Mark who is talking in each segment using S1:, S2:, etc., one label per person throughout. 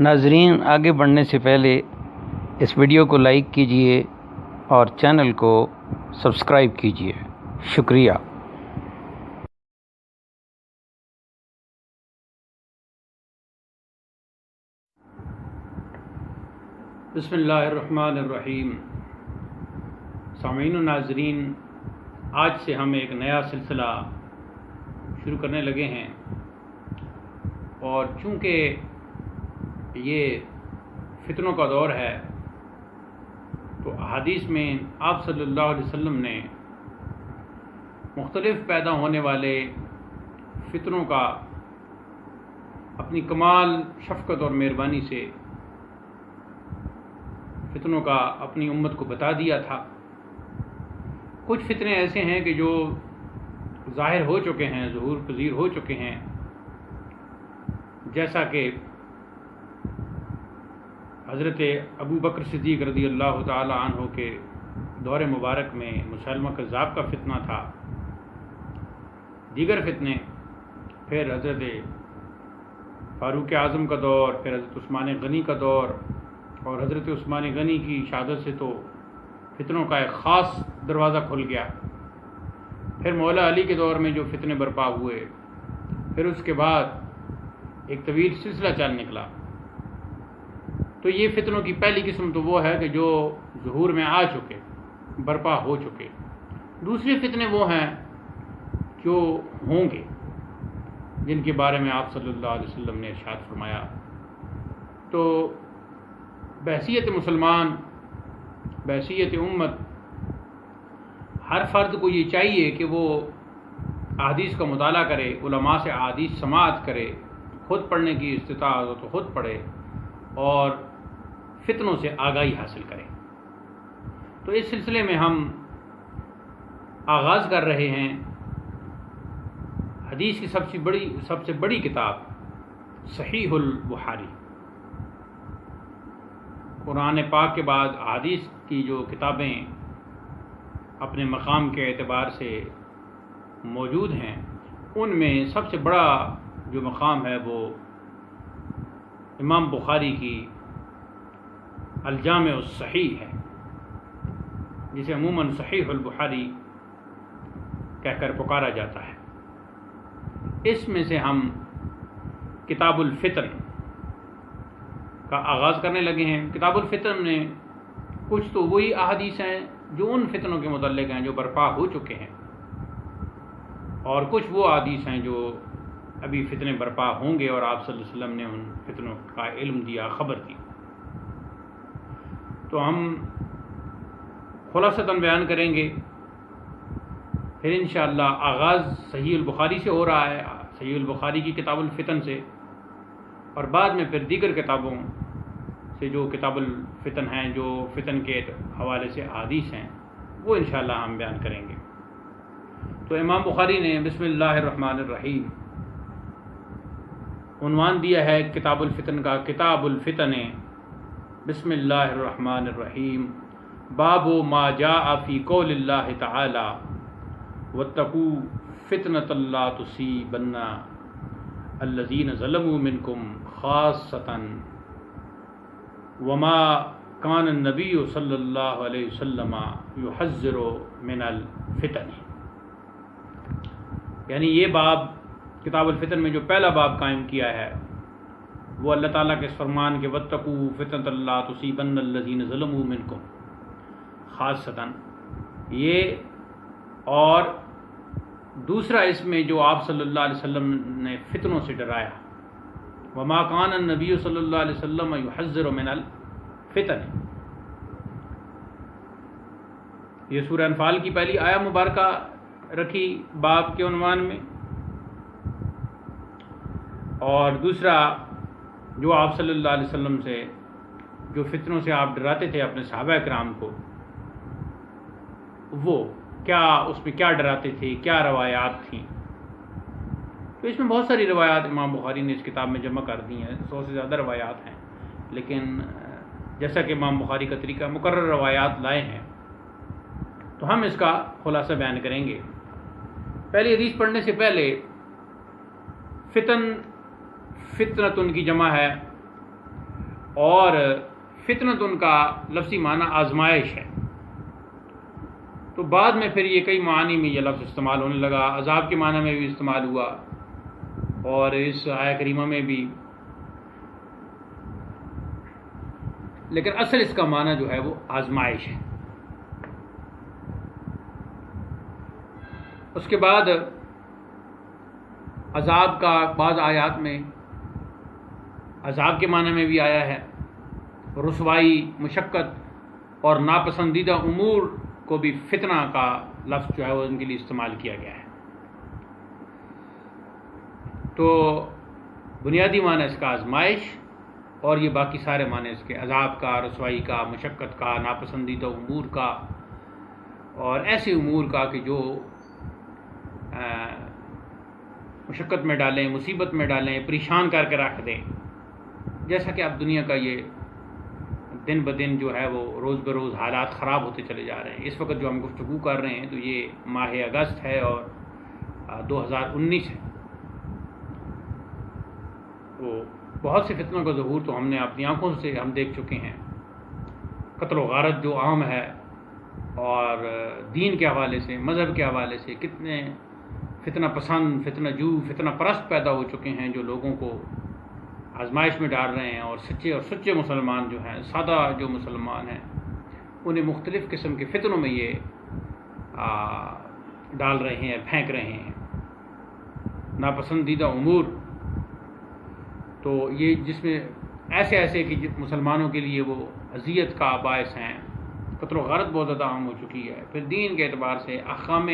S1: ناظرین، آگے بڑھنے سے پہلے اس ویڈیو کو لائک کیجئے اور چینل کو سبسکرائب کیجئے۔ شکریہ۔
S2: بسم اللہ الرحمن الرحیم۔ سامعین و ناظرین، آج سے ہم ایک نیا سلسلہ شروع کرنے لگے ہیں، اور چونکہ یہ فتنوں کا دور ہے تو احادیث میں آپ صلی اللہ علیہ وسلم نے مختلف پیدا ہونے والے فتنوں کا اپنی کمال شفقت اور مہربانی سے فتنوں کا اپنی امت کو بتا دیا تھا۔ کچھ فتنے ایسے ہیں کہ جو ظاہر ہو چکے ہیں، ظہور پذیر ہو چکے ہیں، جیسا کہ حضرت ابو بکر صدیق رضی اللہ تعالی عنہ کے دور مبارک میں مسلمہ کذاب کا فتنہ تھا، دیگر فتنے، پھر حضرت فاروق اعظم کا دور، پھر حضرت عثمان غنی کا دور، اور حضرت عثمان غنی کی شہادت سے تو فتنوں کا ایک خاص دروازہ کھل گیا۔ پھر مولا علی کے دور میں جو فتنے برپا ہوئے، پھر اس کے بعد ایک طویل سلسلہ چل نکلا۔ تو یہ فتنوں کی پہلی قسم تو وہ ہے کہ جو ظہور میں آ چکے، برپا ہو چکے۔ دوسرے فتنے وہ ہیں جو ہوں گے، جن کے بارے میں آپ صلی اللہ علیہ وسلم نے ارشاد فرمایا۔ تو بحیثیت مسلمان، بحیثیت امت، ہر فرد کو یہ چاہیے کہ وہ احادیث کا مطالعہ کرے، علماء سے احادیث سماعت کرے، خود پڑھنے کی استطاعت ہو تو خود پڑھے، اور فتنوں سے آگاہی حاصل کرے۔ تو اس سلسلے میں ہم آغاز کر رہے ہیں حدیث کی سب سے بڑی کتاب صحیح البخاری۔ قرآن پاک کے بعد احادیث کی جو کتابیں اپنے مقام کے اعتبار سے موجود ہیں، ان میں سب سے بڑا جو مقام ہے وہ امام بخاری کی الجامع الصحیح ہے، جسے عموماً صحیح البخاری کہہ کر پکارا جاتا ہے۔ اس میں سے ہم کتاب الفتن کا آغاز کرنے لگے ہیں۔ کتاب الفتن میں کچھ تو وہی احادیث ہیں جو ان فتنوں کے متعلق ہیں جو برپا ہو چکے ہیں، اور کچھ وہ احادیث ہیں جو ابھی فتنے برپا ہوں گے اور آپ صلی اللہ علیہ وسلم نے ان فتنوں کا علم دیا، خبر دی۔ تو ہم خلاصتاً بیان کریں گے، پھر انشاءاللہ آغاز صحیح البخاری سے ہو رہا ہے، صحیح البخاری کی کتاب الفتن سے، اور بعد میں پھر دیگر کتابوں سے جو کتاب الفتن ہیں، جو فتن کے حوالے سے احادیث ہیں، وہ انشاءاللہ ہم بیان کریں گے۔ تو امام بخاری نے بسم اللہ الرحمن الرحیم عنوان دیا ہے کتاب الفتن کا، کتاب الفتن، بسم اللہ الرحمن الرحیم، باب ما جاء فی قول اللہ تعالی واتقوا فتنۃ لا تصیبن الذین ظلموا منکم خاصۃ وما کان النبی صلی اللہ علیہ وسلم یحذر من الفتن۔ یعنی یہ باب کتاب الفتن میں جو پہلا باب قائم کیا ہے وہ اللہ تعالیٰ کے اس فرمان کے واتقوا فتنۃ لا تصیبن الذین ظلموا منکم خاصۃ، یہ، اور دوسرا اس میں جو آپ صلی اللہ علیہ وسلم نے فتنوں سے ڈرایا، وما کان النبی صلی اللہ علیہ وسلم یحذر من الفتن۔ یہ سورہ انفال کی پہلی آیہ مبارکہ رکھی باب کے عنوان میں، اور دوسرا جو آپ صلی اللہ علیہ وسلم سے جو فتنوں سے آپ ڈراتے تھے اپنے صحابہ کرام کو، وہ کیا، اس میں کیا ڈراتے تھے، کیا روایات تھیں۔ تو اس میں بہت ساری روایات امام بخاری نے اس کتاب میں جمع کر دی ہیں، 100 سے زیادہ روایات ہیں، لیکن جیسا کہ امام بخاری کا طریقہ مقرر روایات لائے ہیں، تو ہم اس کا خلاصہ بیان کریں گے۔ پہلی حدیث پڑھنے سے پہلے فتن فتنتن کی جمع ہے اور فتنت ان کا لفظی معنی آزمائش ہے۔ تو بعد میں پھر یہ کئی معانی میں یہ لفظ استعمال ہونے لگا، عذاب کے معنی میں بھی استعمال ہوا اور اس آیہ کریمہ میں بھی، لیکن اصل اس کا معنی جو ہے وہ آزمائش ہے۔ اس کے بعد عذاب کا بعض آیات میں عذاب کے معنی میں بھی آیا ہے، رسوائی، مشقت اور ناپسندیدہ امور کو بھی فتنہ کا لفظ جو ہے وہ ان کے لیے استعمال کیا گیا ہے۔ تو بنیادی معنی اس کا آزمائش، اور یہ باقی سارے معنی اس کے عذاب کا، رسوائی کا، مشقت کا، ناپسندیدہ امور کا، اور ایسے امور کا کہ جو مشقت میں ڈالیں، مصیبت میں ڈالیں، پریشان کر کے رکھ دیں، جیسا کہ اب دنیا کا یہ دن بدن جو ہے وہ روز بروز حالات خراب ہوتے چلے جا رہے ہیں۔ اس وقت جو ہم گفتگو کر رہے ہیں تو یہ ماہ اگست ہے اور 2019 ہے۔ تو بہت سے فتنوں کا ظہور تو ہم نے اپنی آنکھوں سے ہم دیکھ چکے ہیں، قتل و غارت جو عام ہے، اور دین کے حوالے سے، مذہب کے حوالے سے کتنے فتنہ پسند، فتنہ جو، فتنہ پرست پیدا ہو چکے ہیں جو لوگوں کو آزمائش میں ڈال رہے ہیں، اور سچے مسلمان جو ہیں، سادہ جو مسلمان ہیں، انہیں مختلف قسم کے فتنوں میں یہ ڈال رہے ہیں، پھینک رہے ہیں، ناپسندیدہ امور۔ تو یہ جس میں ایسے کہ مسلمانوں کے لیے وہ اذیت کا باعث ہیں، قتل و غارت بہت زیادہ عام ہو چکی ہے، پھر دین کے اعتبار سے احکام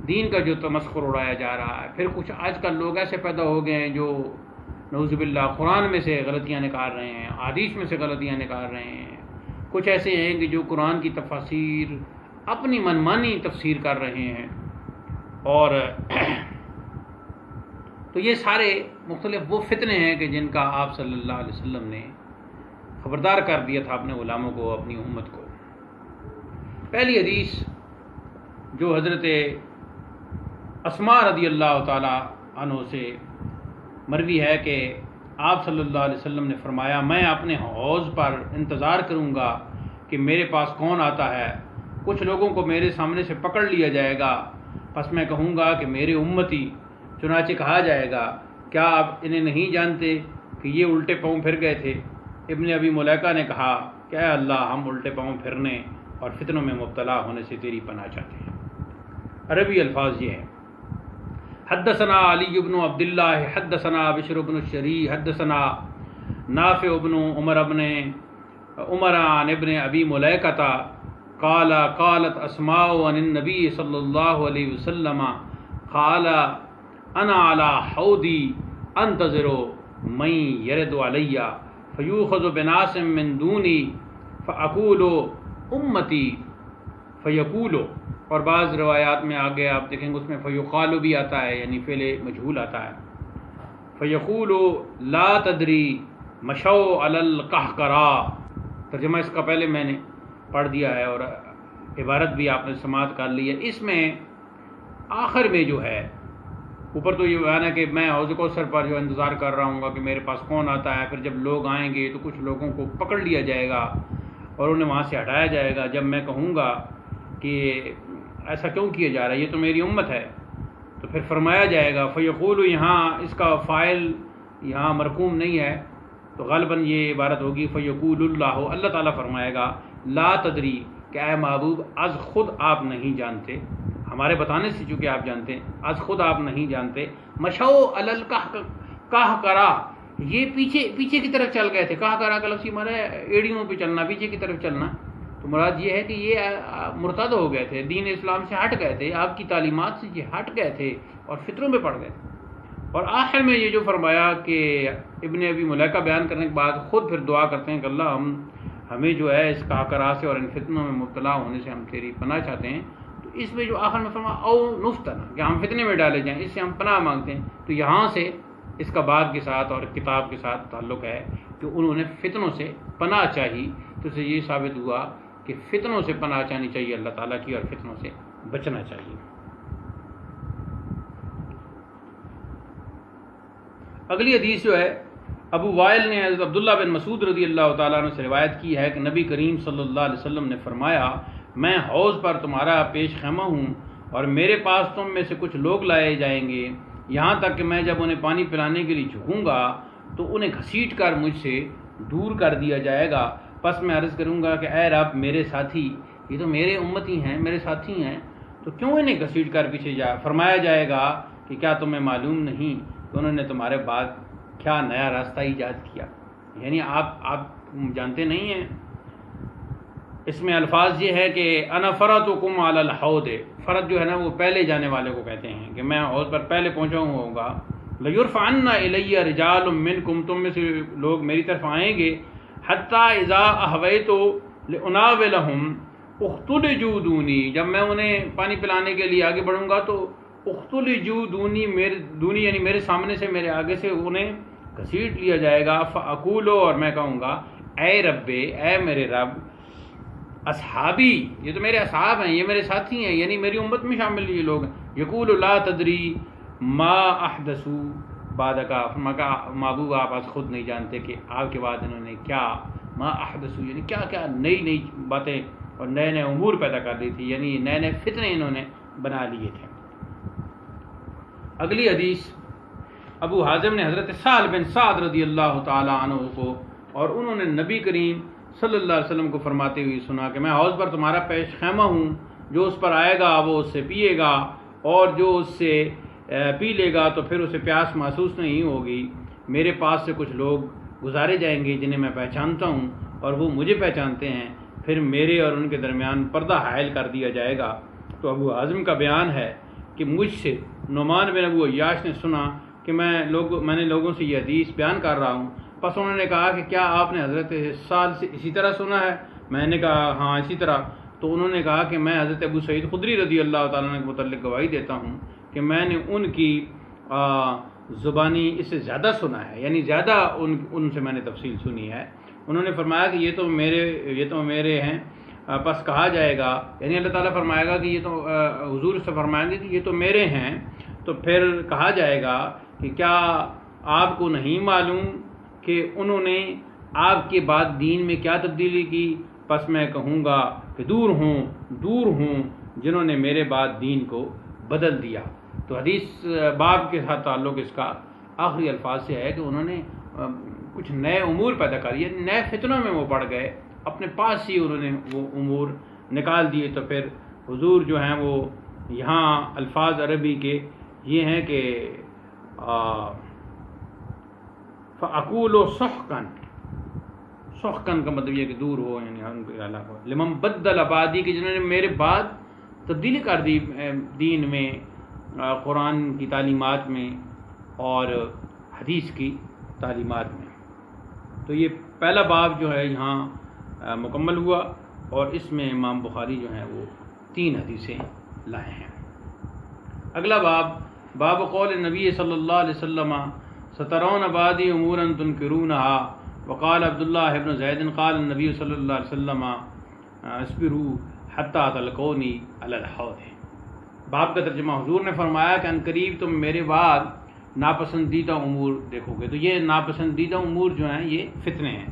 S2: دین کا جو تمسخر اڑایا جا رہا ہے، پھر کچھ آج کل لوگ ایسے پیدا ہو گئے ہیں جو نعوذ باللہ قرآن میں سے غلطیاں نکال رہے ہیں، حدیث میں سے غلطیاں نکال رہے ہیں، کچھ ایسے ہیں کہ جو قرآن کی تفاسیر اپنی منمانی تفسیر کر رہے ہیں، اور تو یہ سارے مختلف وہ فتنے ہیں کہ جن کا آپ صلی اللہ علیہ وسلم نے خبردار کر دیا تھا اپنے غلاموں کو، اپنی امت کو۔ پہلی حدیث جو حضرت اسماء رضی اللہ تعالی عنہ سے مروی ہے کہ آپ صلی اللہ علیہ وسلم نے فرمایا، میں اپنے حوض پر انتظار کروں گا کہ میرے پاس کون آتا ہے، کچھ لوگوں کو میرے سامنے سے پکڑ لیا جائے گا، پس میں کہوں گا کہ میرے امتی، چنانچہ کہا جائے گا کیا آپ انہیں نہیں جانتے کہ یہ الٹے پاؤں پھر گئے تھے؟ ابن ابی ملیکہ نے کہا کہ اے اللہ، ہم الٹے پاؤں پھرنے اور فتنوں میں مبتلا ہونے سے تیری پناہ چاہتے ہیں۔ عربی الفاظ یہ ہیں: حدثنا علی بن عبداللہ حدثنا بشر بن الشری حدثنا نافع بن عمر عن ابن ابی ملیکہ قال قالت اسماء عن النبی صلی اللہ علیہ وسلم قال انا علی حوضی انتظر من یرد علی فیوخذ بناس من دونی فاقول امتی فیقول، اور بعض روایات میں آگے آپ دیکھیں گے اس میں فیقال بھی آتا ہے، یعنی فعل مجہول آتا ہے، فیقول لا تدری مشوا علی القہقرا۔ ترجمہ اس کا پہلے میں نے پڑھ دیا ہے اور عبارت بھی آپ نے سماعت کر لی ہے۔ اس میں آخر میں جو ہے، اوپر تو یہ بیان ہے کہ میں حوض کوثر پر جو انتظار کر رہا ہوں گا کہ میرے پاس کون آتا ہے، پھر جب لوگ آئیں گے تو کچھ لوگوں کو پکڑ لیا جائے گا اور انہیں وہاں سے ہٹایا جائے گا، جب میں کہوں گا کہ ایسا کیوں کیا جا رہا ہے، یہ تو میری امت ہے، تو پھر فرمایا جائے گا فیقول، یہاں اس کا فاعل یہاں مرقوم نہیں ہے، تو غالباً یہ عبارت ہوگی فیقول اللہ، اللہ تعالیٰ فرمائے گا لا تدری، کہ اے محبوب از خود آپ نہیں جانتے، ہمارے بتانے سے چونکہ آپ جانتے ہیں، از خود آپ نہیں جانتے، مشو علی القہقرا، یہ پیچھے کی طرف چل گئے تھے۔ قہقرا کا لفظ مانا ہے ایڑیوں پہ چلنا، پیچھے کی طرف چلنا، تو مراد یہ ہے کہ یہ مرتد ہو گئے تھے، دین اسلام سے ہٹ گئے تھے، آپ کی تعلیمات سے یہ ہٹ گئے تھے اور فطروں میں پڑ گئے تھے۔ اور آخر میں یہ جو فرمایا کہ ابن ابی ملیکہ بیان کرنے کے بعد خود پھر دعا کرتے ہیں کہ اللہ ہمیں جو ہے اس قہقرا سے اور ان فتنوں میں مبتلا ہونے سے ہم تیری پناہ چاہتے ہیں۔ تو اس میں جو آخر میں فرمایا او نفتنا، کہ ہم فتنے میں ڈالے جائیں، اس سے ہم پناہ مانگتے ہیں، تو یہاں سے اس کا باب کے ساتھ اور کتاب کے ساتھ تعلق ہے کہ انہوں نے فتنوں سے پناہ چاہی، تو اسے یہ ثابت ہوا کہ فتنوں سے پناہ چاہنی چاہیے اللہ تعالیٰ کی، اور فتنوں سے بچنا چاہیے۔ اگلی حدیث جو ہے ابو وائل نے حضرت عبداللہ بن مسعود رضی اللہ تعالیٰ عنہ سے روایت کی ہے کہ نبی کریم صلی اللہ علیہ وسلم نے فرمایا، میں حوض پر تمہارا پیش خیمہ ہوں اور میرے پاس تم میں سے کچھ لوگ لائے جائیں گے، یہاں تک کہ میں جب انہیں پانی پلانے کے لیے جھکوں گا تو انہیں گھسیٹ کر مجھ سے دور کر دیا جائے گا، پس میں عرض کروں گا کہ اے رب میرے ساتھی، یہ تو میرے امتی ہیں، میرے ساتھی ہیں، تو کیوں انہیں گھسیٹ کر پیچھے فرمایا جائے گا کہ کیا تمہیں معلوم نہیں کہ انہوں نے تمہارے بعد کیا نیا راستہ ایجاد کیا؟ یعنی آپ جانتے نہیں ہیں۔ اس میں الفاظ یہ ہے کہ انا فرطکم علی الحوض، فرط جو ہے نا وہ پہلے جانے والے کو کہتے ہیں کہ میں حوض پر پہلے پہنچا ہوں گا، لیرفعن الی رجال منکم، تم میں سے لوگ میری طرف آئیں گے، حتی اذا احویت لاناولہم اختلجوا دونی، جب میں انہیں پانی پلانے کے لیے آگے بڑھوں گا تو اختلجوا دونی یعنی میرے سامنے سے میرے آگے سے انہیں گھسیٹ لیا جائے گا، فاقولو، اور میں کہوں گا اے رب، اے میرے رب، اصحابی، یہ تو میرے اصحاب ہیں، یہ میرے ساتھی ہیں، یعنی میری امت میں شامل یہ لوگ ہیں، یقول لا تدری ما احدثوا بعدک، محبوب آپ آج خود نہیں جانتے کہ آپ کے بعد انہوں نے کیا، ما احدثوا یعنی کیا کیا نئی باتیں اور نئے نئے امور پیدا کر دی تھی، یعنی نئے نئے فتنے انہوں نے بنا لیے تھے۔ اگلی حدیث ابو حازم نے حضرت سہل بن سعد رضی اللہ تعالی عنہ کو، اور انہوں نے نبی کریم صلی اللہ علیہ وسلم کو فرماتے ہوئے سنا کہ میں حوض پر تمہارا پیش خیمہ ہوں، جو اس پر آئے گا وہ اس سے پیے گا، اور جو اس سے پی لے گا تو پھر اسے پیاس محسوس نہیں ہوگی، میرے پاس سے کچھ لوگ گزارے جائیں گے جنہیں میں پہچانتا ہوں اور وہ مجھے پہچانتے ہیں، پھر میرے اور ان کے درمیان پردہ حائل کر دیا جائے گا۔ تو ابو حازم کا بیان ہے کہ مجھ سے نعمان بن ابو عیاش نے سنا کہ میں نے لوگوں سے یہ حدیث بیان کر رہا ہوں، پس انہوں نے کہا کہ کیا آپ نے حضرت سعد سے اسی طرح سنا ہے؟ میں نے کہا ہاں اسی طرح۔ تو انہوں نے کہا کہ میں حضرت ابو سعید خدری رضی اللہ تعالیٰ عنہ کے متعلق گواہی دیتا ہوں کہ میں نے ان کی زبانی اس سے زیادہ سنا ہے، یعنی زیادہ ان سے میں نے تفصیل سنی ہے۔ انہوں نے فرمایا کہ یہ تو میرے ہیں، پس کہا جائے گا، یعنی اللہ تعالیٰ فرمائے گا کہ یہ تو حضور سے فرمائیں گے کہ یہ تو میرے ہیں، تو پھر کہا جائے گا کہ کیا آپ کو نہیں معلوم کہ انہوں نے آپ کے بعد دین میں کیا تبدیلی کی؟ پس میں کہوں گا کہ دور ہوں جنہوں نے میرے بعد دین کو بدل دیا۔ تو حدیث باب کے ساتھ تعلق اس کا آخری الفاظ سے ہے کہ انہوں نے کچھ نئے امور پیدا کر دیے، نئے فتنوں میں وہ پڑ گئے، اپنے پاس ہی انہوں نے وہ امور نکال دیے۔ تو پھر حضور جو ہیں وہ یہاں الفاظ عربی کے یہ ہیں کہ فَأَقُولُ سُحْقًا کا مطلب یہ کہ دور ہو، یعنی ان کے علاقہ لمن بدل بعدی، کہ جنہوں نے میرے بعد تبدیلی کر دی دین میں، قرآن کی تعلیمات میں اور حدیث کی تعلیمات میں۔ تو یہ پہلا باب جو ہے یہاں مکمل ہوا، اور اس میں امام بخاری جو ہیں وہ 3 حدیثیں لائے ہیں۔ اگلا باب قول نبی صلی اللہ علیہ وسلم سترون بعدی امورا تنکرونها، وقال عبداللہ ابن زید قال النبی صلی اللہ علیہ وسلم اصبروا حتی تلقونی علی الحوض۔ باب کا ترجمہ، حضور نے فرمایا کہ عنقریب تم میرے بعد ناپسندیدہ امور دیکھو گے۔ تو یہ ناپسندیدہ امور جو ہیں یہ فتنے ہیں۔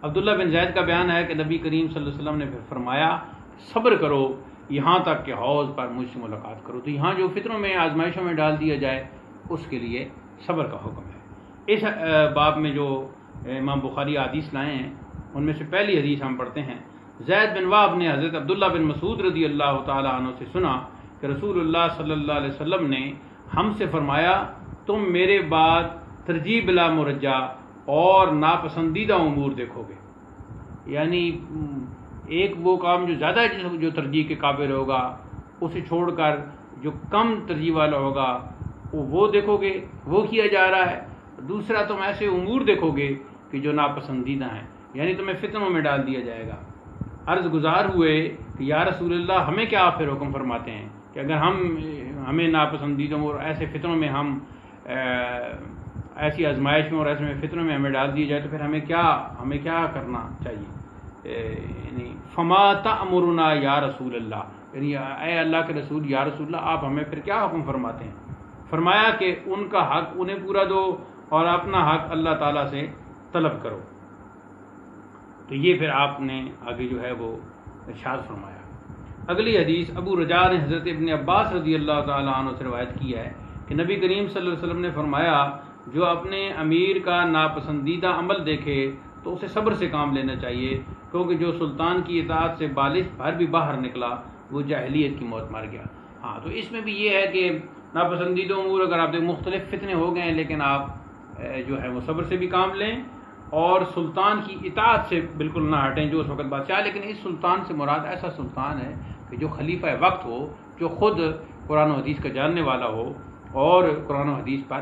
S2: عبداللہ بن زید کا بیان ہے کہ نبی کریم صلی اللہ علیہ وسلم نے فرمایا صبر کرو یہاں تک کہ حوض پر مجھ سے ملاقات کرو۔ تو یہاں جو فتنوں میں آزمائشوں میں ڈال دیا جائے اس کے لیے صبر کا حکم ہے۔ اس باب میں جو امام بخاری حدیث لائے ہیں ان میں سے پہلی حدیث ہم پڑھتے ہیں۔ زید بن وہب نے حضرت عبداللہ بن مسعود رضی اللہ تعالی عنہ سے سنا کہ رسول اللہ صلی اللہ علیہ وسلم نے ہم سے فرمایا تم میرے بعد ترجیح بلا مرجع اور ناپسندیدہ امور دیکھو گے، یعنی ایک وہ کام جو زیادہ جو ترجیح کے قابل ہوگا اسے چھوڑ کر جو کم ترجیح والا ہوگا وہ دیکھو گے، وہ کیا جا رہا ہے۔ دوسرا تم ایسے امور دیکھو گے کہ جو ناپسندیدہ ہیں، یعنی تمہیں فتنوں میں ڈال دیا جائے گا۔ عرض گزار ہوئے کہ یا رسول اللہ ہمیں کیا پھر حکم فرماتے ہیں کہ اگر ہمیں ناپسندیدہ امور ایسے فتنوں میں ایسی آزمائش میں اور ایسے فتنوں میں ہمیں ڈال دیا جائے تو پھر ہمیں کیا کرنا چاہیے؟ یعنی فما تأمرنا یا رسول اللہ، یعنی اے اللہ کے رسول، یا رسول اللہ آپ ہمیں پھر کیا حکم فرماتے ہیں؟ فرمایا کہ ان کا حق انہیں پورا دو اور اپنا حق اللہ تعالیٰ سے طلب کرو۔ تو یہ پھر آپ نے آگے جو ہے وہ ارشاد فرمایا۔ اگلی حدیث ابو رجاء نے حضرت ابن عباس رضی اللہ تعالیٰ عنہ سے روایت کی ہے کہ نبی کریم صلی اللہ علیہ وسلم نے فرمایا، جو اپنے امیر کا ناپسندیدہ عمل دیکھے تو اسے صبر سے کام لینا چاہیے، کیونکہ جو سلطان کی اطاعت سے بالش بھر بھی باہر نکلا وہ جاہلیت کی موت مر گیا۔ ہاں، تو اس میں بھی یہ ہے کہ ناپسندیدہ امور اگر آپ مختلف فتنے ہو گئے ہیں، لیکن آپ جو ہے وہ صبر سے بھی کام لیں اور سلطان کی اطاعت سے بالکل نہ ہٹیں جو اس وقت بادشاہ۔ لیکن اس سلطان سے مراد ایسا سلطان ہے کہ جو خلیفہ وقت ہو، جو خود قرآن و حدیث کا جاننے والا ہو اور قرآن و حدیث پر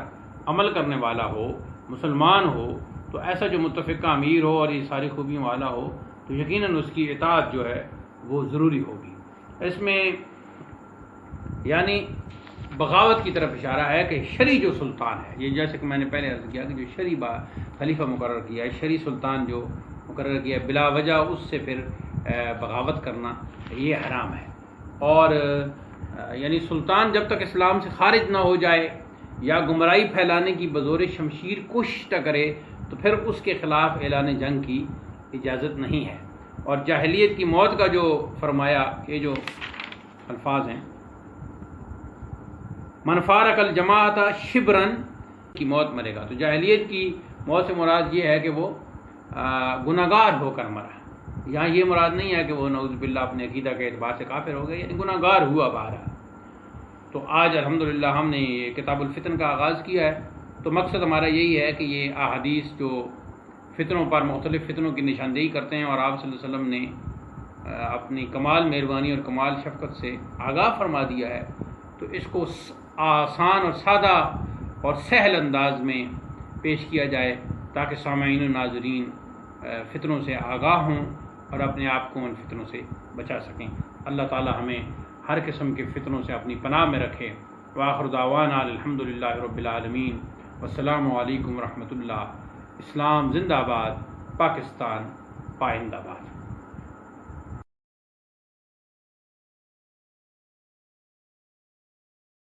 S2: عمل کرنے والا ہو، مسلمان ہو، تو ایسا جو متفقہ امیر ہو اور یہ ساری خوبیوں والا ہو تو یقیناً اس کی اطاعت جو ہے وہ ضروری ہوگی۔ اس میں یعنی بغاوت کی طرف اشارہ ہے کہ شرعی جو سلطان ہے، یہ جیسے کہ میں نے پہلے عرض کیا کہ جو شرعی خلیفہ مقرر کیا ہے، شرعی سلطان جو مقرر کیا ہے، بلا وجہ اس سے پھر بغاوت کرنا یہ حرام ہے۔ اور یعنی سلطان جب تک اسلام سے خارج نہ ہو جائے یا گمراہی پھیلانے کی بزور شمشیر کوشش نہ کرے تو پھر اس کے خلاف اعلان جنگ کی اجازت نہیں ہے۔ اور جاہلیت کی موت کا جو فرمایا، یہ جو الفاظ ہیں، من فارق الجماعت شبرن کی موت مرے گا، تو جاہلیت کی موت سے مراد یہ ہے کہ وہ گناہگار ہو کر مرا۔ یہاں یہ مراد نہیں ہے کہ وہ نعوذ باللہ اپنے عقیدہ کے اعتبار سے کافر ہو گئے، یعنی گناہگار ہوا بہرحال۔ تو آج الحمدللہ ہم نے یہ کتاب الفتن کا آغاز کیا ہے، تو مقصد ہمارا یہی ہے کہ یہ احادیث جو فتنوں پر مختلف فتنوں کی نشاندہی کرتے ہیں اور آپ صلی اللہ علیہ وسلم نے اپنی کمال مہربانی اور کمال شفقت سے آگاہ فرما دیا ہے، تو اس کو آسان اور سادہ اور سہل انداز میں پیش کیا جائے تاکہ سامعین و ناظرین فتنوں سے آگاہ ہوں اور اپنے آپ کو ان فتنوں سے بچا سکیں۔ اللہ تعالی ہمیں ہر قسم کے فتنوں سے اپنی پناہ میں رکھے۔ وآخر دعوانا الحمدللہ رب العالمین، والسلام علیکم ورحمۃ اللہ۔ اسلام زندہ باد، پاکستان پائندہ باد۔